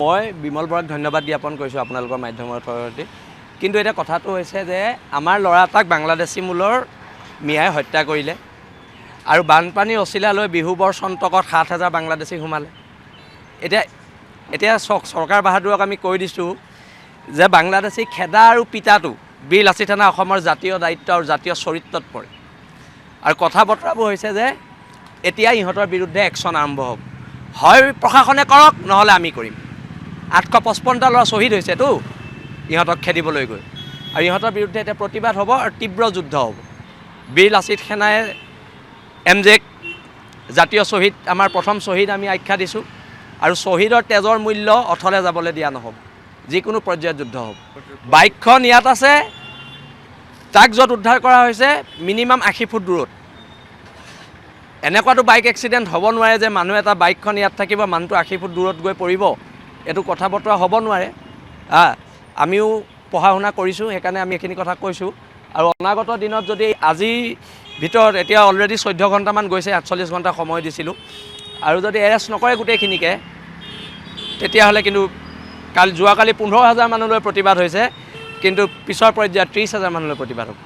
মই বিমল বৰাক ধন্যবাদ জ্ঞাপন কৰিছোঁ আপোনালোকৰ মাধ্যমৰ জৰিয়তে। কিন্তু এতিয়া কথাটো হৈছে যে আমাৰ ল'ৰা এটাক বাংলাদেশী মূলৰ মিয়াই হত্যা কৰিলে আৰু বানপানীৰ অচিলা লৈ বিহুবৰ চন্তকত ৭,০০০ বাংলাদেশী সোমালে। এতিয়া চৰকাৰ বাহাদুৰক আমি কৈ দিছোঁ যে বাংলাদেশী খেদা আৰু পিতাটো বীৰ লাচিত থানা অসমৰ জাতীয় দায়িত্ব আৰু জাতীয় চৰিত্ৰত পৰে। আৰু কথা বতৰাবোৰ হৈছে যে এতিয়া ইহঁতৰ বিৰুদ্ধে একশ্যন আৰম্ভ হ'ব, হয় প্ৰশাসনে কৰক নহ'লে আমি কৰিম। ৮৫৫টা ল'ৰা শ্বহীদ হৈছেতো ইহঁতক খেদিবলৈ গৈ, আৰু ইহঁতৰ বিৰুদ্ধে এতিয়া প্ৰতিবাদ হ'ব আৰু তীব্ৰ যুদ্ধ হ'ব। বীৰ লাচিত সেনাই MJক জাতীয় শ্বহীদ, আমাৰ প্ৰথম শ্বহীদ আমি আখ্যা দিছোঁ, আৰু শ্বহীদৰ তেজৰ মূল্য অথলে যাবলৈ দিয়া নহ'ব, যিকোনো পৰ্যায়ত যুদ্ধ হ'ব। বাইকখন ইয়াত আছে, তাক য'ত উদ্ধাৰ কৰা হৈছে মিনিমাম ৮০ ফুট দূৰত। এনেকুৱাতো বাইক এক্সিডেণ্ট হ'ব নোৱাৰে যে মানুহ এটা বাইকখন ইয়াত থাকিব, মানুহটো ৮০ ফুট দূৰত গৈ পৰিব, এইটো কথা বতৰা হ'ব নোৱাৰে। আমিও পঢ়া শুনা কৰিছোঁ, সেইকাৰণে আমি এইখিনি কথা কৈছোঁ। আৰু অনাগত দিনত যদি আজিৰ ভিতৰত, এতিয়া অলৰেডি 14 ঘণ্টামান গৈছে, 48 ঘণ্টা সময় দিছিলোঁ, আৰু যদি এৰেষ্ট নকৰে গোটেইখিনিকে, তেতিয়াহ'লে কিন্তু যোৱাকালি 15,000 মানুহলৈ প্ৰতিবাদ হৈছে, কিন্তু পিছৰ পৰ্যায়ত 30,000 মানুহলৈ প্ৰতিবাদ হ'ব।